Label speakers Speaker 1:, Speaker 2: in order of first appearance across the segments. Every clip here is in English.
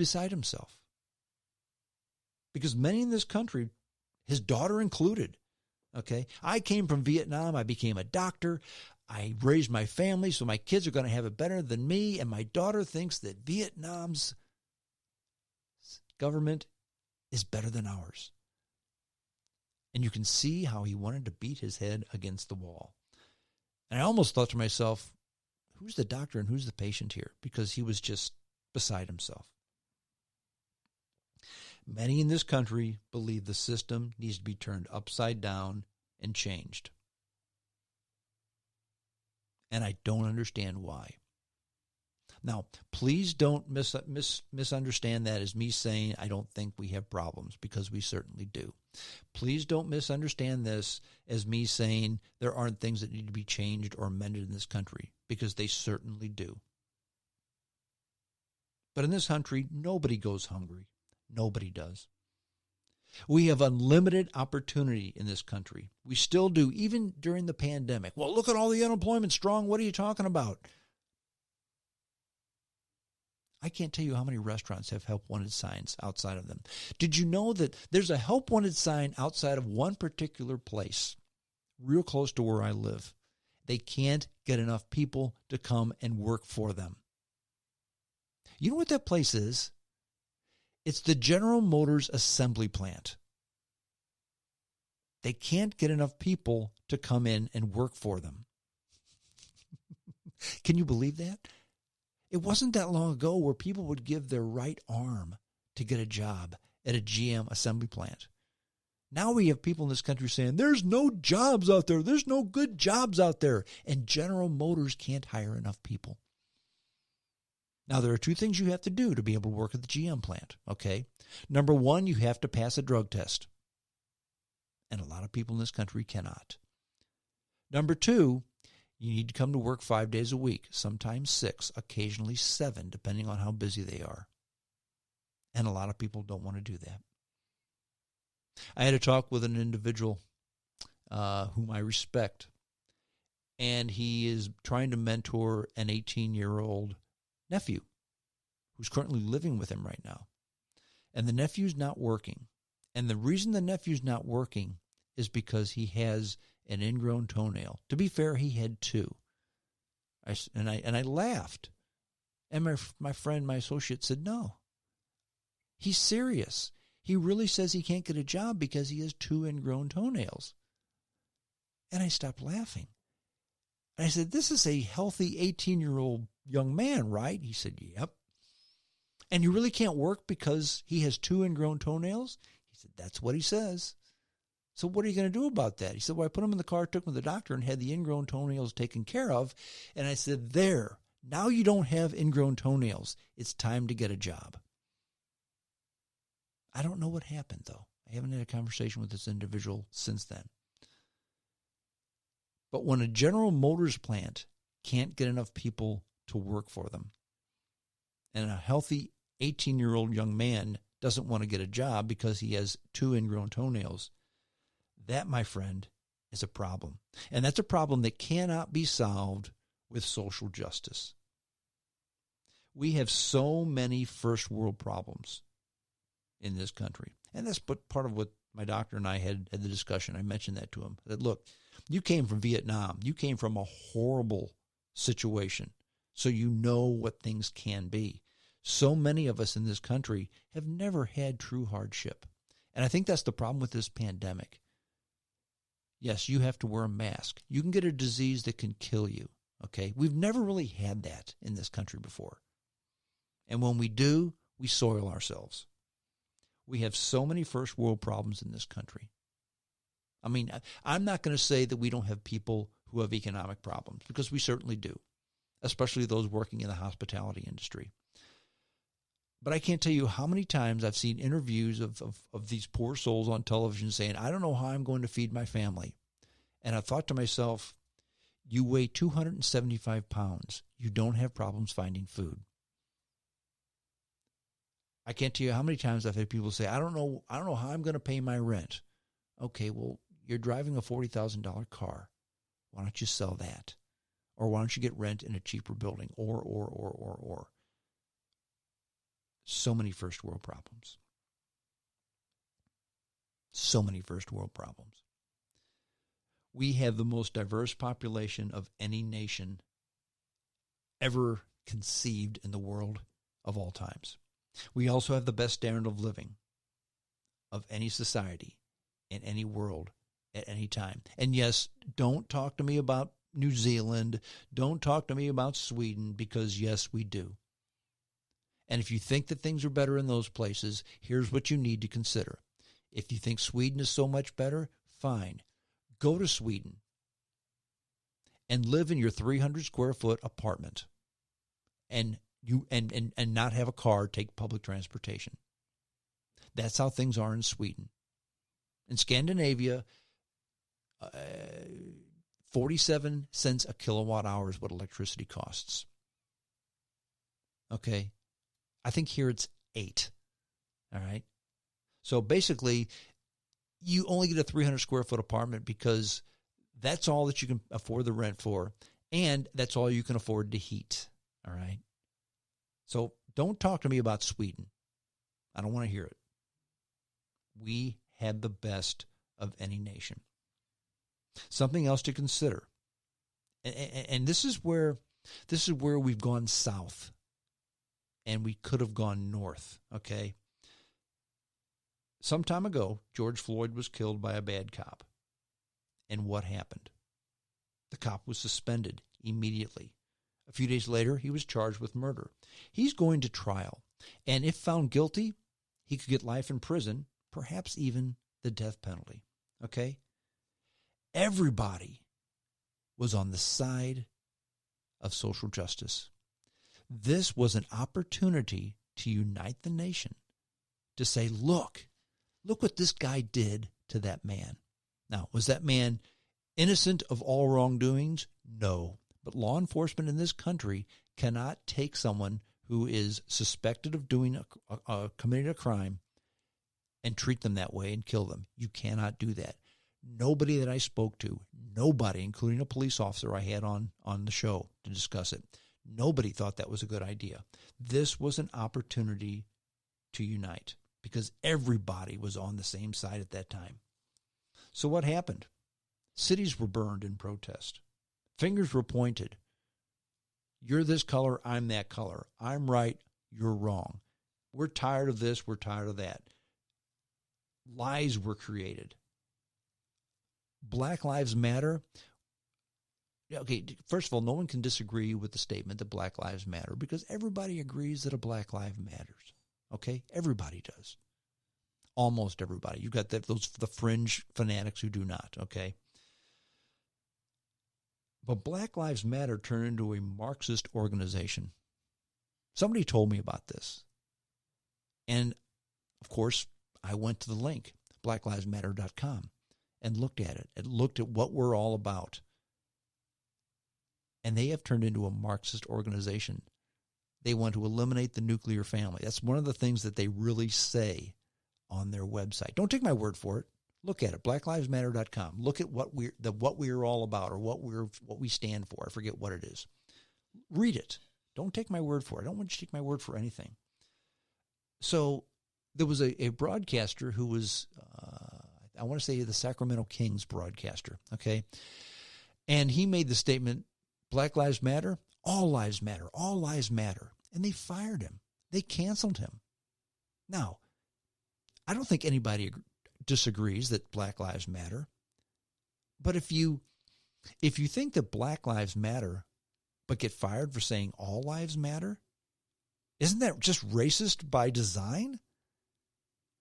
Speaker 1: beside himself. Because many in this country, his daughter included, okay, I came from Vietnam. I became a doctor. I raised my family, so my kids are going to have it better than me. And my daughter thinks that Vietnam's government is better than ours. And you can see how he wanted to beat his head against the wall. And I almost thought to myself, who's the doctor and who's the patient here? Because he was just beside himself. Many in this country believe the system needs to be turned upside down and changed. And I don't understand why. Now, please don't misunderstand that as me saying I don't think we have problems, because we certainly do. Please don't misunderstand this as me saying there aren't things that need to be changed or amended in this country, because they certainly do. But in this country, nobody goes hungry. Nobody does. We have unlimited opportunity in this country. We still do, even during the pandemic. Well, look at all the unemployment, Strong. What are you talking about? I can't tell you how many restaurants have help wanted signs outside of them. Did you know that there's a help wanted sign outside of one particular place, real close to where I live? They can't get enough people to come and work for them. You know what that place is? It's the General Motors assembly plant. They can't get enough people to come in and work for them. Can you believe that? It wasn't that long ago where people would give their right arm to get a job at a GM assembly plant. Now we have people in this country saying, there's no jobs out there. There's no good jobs out there. And General Motors can't hire enough people. Now, there are two things you have to do to be able to work at the GM plant, okay? Number one, you have to pass a drug test. And a lot of people in this country cannot. Number two, you need to come to work 5 days a week, sometimes 6, occasionally 7, depending on how busy they are. And a lot of people don't want to do that. I had a talk with an individual whom I respect, and he is trying to mentor an 18-year-old nephew who's currently living with him right now. And the nephew's not working. And the reason the nephew's not working is because he has an ingrown toenail. To be fair, he had 2. I laughed. And my friend, my associate, said, no. He's serious. He really says he can't get a job because he has 2 ingrown toenails. And I stopped laughing. And I said, this is a healthy 18-year-old young man, right? He said, yep. And you really can't work because he has 2 ingrown toenails? He said, that's what he says. So what are you going to do about that? He said, well, I put him in the car, took him to the doctor, and had the ingrown toenails taken care of. And I said, there, now you don't have ingrown toenails. It's time to get a job. I don't know what happened, though. I haven't had a conversation with this individual since then. But when a General Motors plant can't get enough people to work for them, and a healthy 18-year-old young man doesn't want to get a job because he has 2 ingrown toenails, that, my friend, is a problem. And that's a problem that cannot be solved with social justice. We have so many first world problems in this country. And that's part of what my doctor and I had the discussion. I mentioned that to him. I said, look, you came from Vietnam. You came from a horrible situation. So you know what things can be. So many of us in this country have never had true hardship. And I think that's the problem with this pandemic. Yes, you have to wear a mask. You can get a disease that can kill you. Okay? We've never really had that in this country before. And when we do, we soil ourselves. We have so many first world problems in this country. I mean, I'm not going to say that we don't have people who have economic problems, because we certainly do, especially those working in the hospitality industry. But I can't tell you how many times I've seen interviews of these poor souls on television saying, I don't know how I'm going to feed my family. And I thought to myself, you weigh 275 pounds. You don't have problems finding food. I can't tell you how many times I've had people say, I don't know how I'm going to pay my rent. Okay, well, you're driving a $40,000 car. Why don't you sell that? Or why don't you get rent in a cheaper building? Or. So many first world problems. So many first world problems. We have the most diverse population of any nation ever conceived in the world of all times. We also have the best standard of living of any society in any world at any time. And yes, don't talk to me about New Zealand. Don't talk to me about Sweden, because yes, we do. And if you think that things are better in those places, here's what you need to consider. If you think Sweden is so much better, fine. Go to Sweden and live in your 300 square foot apartment and not have a car, take public transportation. That's how things are in Sweden. In Scandinavia, 47 cents a kilowatt hour is what electricity costs. Okay? I think here it's 8. All right? So basically, you only get a 300 square foot apartment because that's all that you can afford the rent for, and that's all you can afford to heat. All right? So don't talk to me about Sweden. I don't want to hear it. We had the best of any nation. Something else to consider, and this is where we've gone south, and we could have gone north. Okay. Some time ago, George Floyd was killed by a bad cop, and what happened? The cop was suspended immediately. A few days later, he was charged with murder. He's going to trial, and if found guilty, he could get life in prison, perhaps even the death penalty. Okay? Everybody was on the side of social justice. This was an opportunity to unite the nation, to say, look what this guy did to that man. Now, was that man innocent of all wrongdoings? No. But law enforcement in this country cannot take someone who is suspected of committing a crime and treat them that way and kill them. You cannot do that. Nobody that I spoke to, nobody, including a police officer I had on the show to discuss it, nobody thought that was a good idea. This was an opportunity to unite because everybody was on the same side at that time. So what happened? Cities were burned in protest. Fingers were pointed. You're this color, I'm that color. I'm right, you're wrong. We're tired of this, we're tired of that. Lies were created. Black Lives Matter. Okay, first of all, no one can disagree with the statement that Black Lives Matter because everybody agrees that a Black Life matters. Okay? Everybody does. Almost everybody. You've got the fringe fanatics who do not. Okay? But Black Lives Matter turned into a Marxist organization. Somebody told me about this. And, of course, I went to the link, blacklivesmatter.com, and looked at it and looked at what we're all about. And they have turned into a Marxist organization. They want to eliminate the nuclear family. That's one of the things that they really say on their website. Don't take my word for it. Look at it, blacklivesmatter.com. Look at what we're all about or what we stand for. I forget what it is. Read it. Don't take my word for it. I don't want you to take my word for anything. So there was a broadcaster who was, I want to say the Sacramento Kings broadcaster, okay? And he made the statement, Black Lives Matter, all lives matter, all lives matter. And they fired him. They canceled him. Now, I don't think anybody disagrees that Black Lives Matter. But if you think that Black Lives Matter but get fired for saying all lives matter, isn't that just racist by design?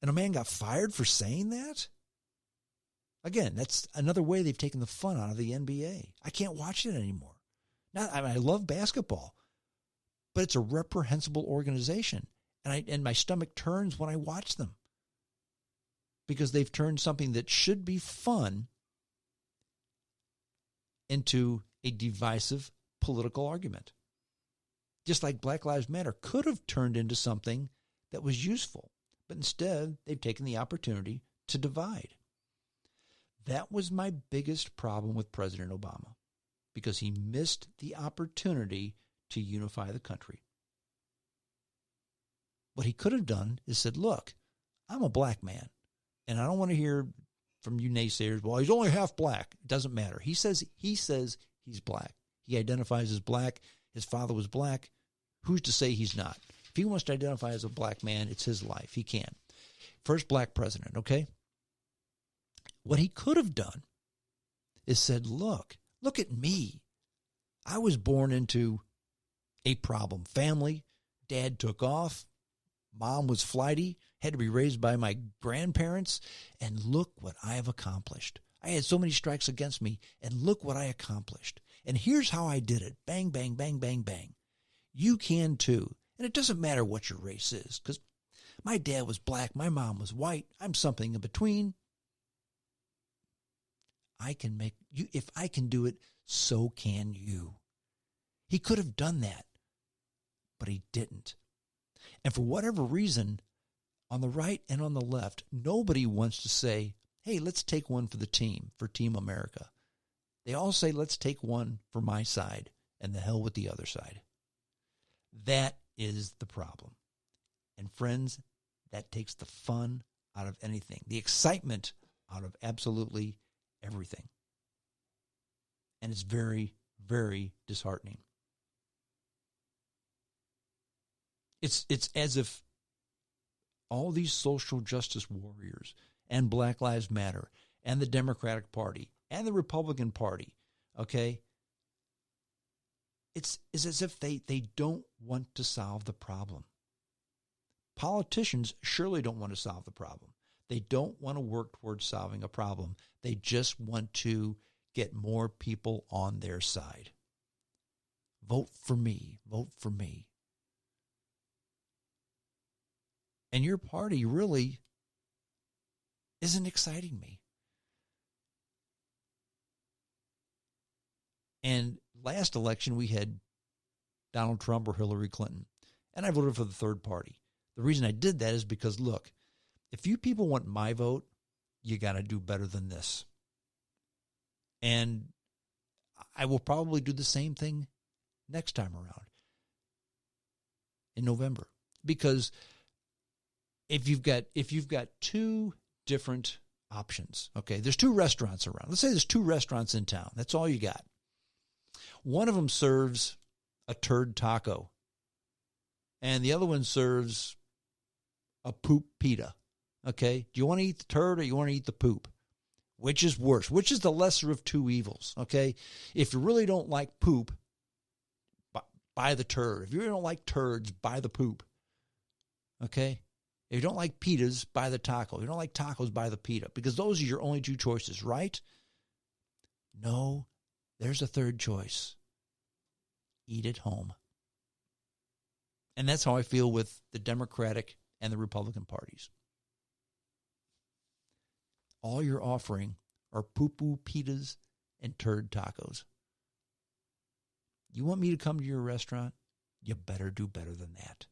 Speaker 1: And a man got fired for saying that? Again, that's another way they've taken the fun out of the NBA. I can't watch it anymore. I love basketball, but it's a reprehensible organization. And my stomach turns when I watch them because they've turned something that should be fun into a divisive political argument. Just like Black Lives Matter could have turned into something that was useful, but instead they've taken the opportunity to divide. That was my biggest problem with President Obama because he missed the opportunity to unify the country. What he could have done is said, look, I'm a black man, and I don't want to hear from you naysayers, well, he's only half black. It doesn't matter. He says he's black. He identifies as black. His father was black. Who's to say he's not? If he wants to identify as a black man, it's his life. He can. First black president, okay? What he could have done is said, look at me. I was born into a problem family. Dad took off. Mom was flighty, had to be raised by my grandparents, and look what I have accomplished. I had so many strikes against me, and look what I accomplished. And here's how I did it. Bang, bang, bang, bang, bang. You can too. And it doesn't matter what your race is, because my dad was black, my mom was white, I'm something in between. I can make you, if I can do it, so can you. He could have done that, but he didn't. And for whatever reason, on the right and on the left, nobody wants to say, hey, let's take one for the team, for Team America. They all say, let's take one for my side, and the hell with the other side. That is the problem. And friends, that takes the fun out of anything, the excitement out of absolutely everything. And it's very, very disheartening. It's as if all these social justice warriors and Black Lives Matter and the Democratic Party and the Republican Party, okay, it's as if they don't want to solve the problem. Politicians surely don't want to solve the problem. They don't want to work towards solving a problem. They just want to get more people on their side. Vote for me. Vote for me. And your party really isn't exciting me. And last election, we had Donald Trump or Hillary Clinton. And I voted for the third party. The reason I did that is because, look, if you people want my vote, you got to do better than this. And I will probably do the same thing next time around in November. Because if you've got two different options, okay, there's two restaurants around. Let's say there's two restaurants in town. That's all you got. One of them serves a turd taco, and the other one serves a poop pita. Okay, do you want to eat the turd or you want to eat the poop? Which is worse? Which is the lesser of two evils? Okay, if you really don't like poop, buy the turd. If you really don't like turds, buy the poop. Okay, if you don't like pitas, buy the taco. If you don't like tacos, buy the pita, because those are your only two choices, right? No, there's a third choice. Eat at home. And that's how I feel with the Democratic and the Republican parties. All you're offering are poo-poo pitas and turd tacos. You want me to come to your restaurant? You better do better than that.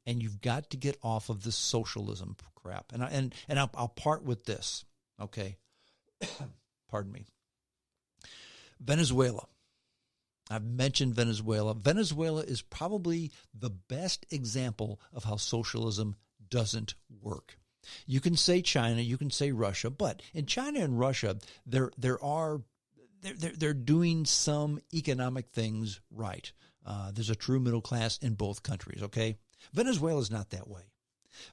Speaker 1: And you've got to get off of this socialism crap. And I'll part with this, okay? Pardon me. Venezuela. I've mentioned Venezuela. Venezuela is probably the best example of how socialism doesn't work. You can say China, you can say Russia, but in China and Russia, they're doing some economic things right. There's a true middle class in both countries, okay? Venezuela is not that way.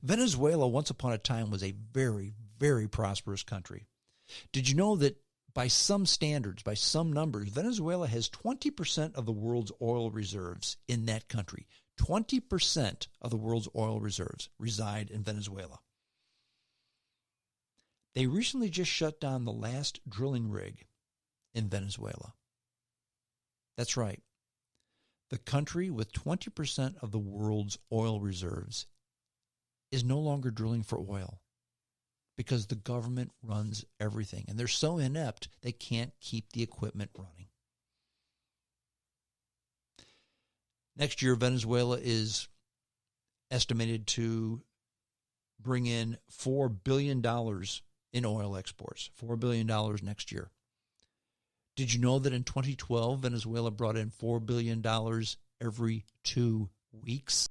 Speaker 1: Venezuela, once upon a time, was a very, very prosperous country. Did you know that by some standards, by some numbers, Venezuela has 20% of the world's oil reserves in that country? 20% of the world's oil reserves reside in Venezuela. They recently just shut down the last drilling rig in Venezuela. That's right. The country with 20% of the world's oil reserves is no longer drilling for oil because the government runs everything. And they're so inept, they can't keep the equipment running. Next year, Venezuela is estimated to bring in $4 billion in oil exports. $4 billion next year. Did you know that in 2012, Venezuela brought in $4 billion every 2 weeks.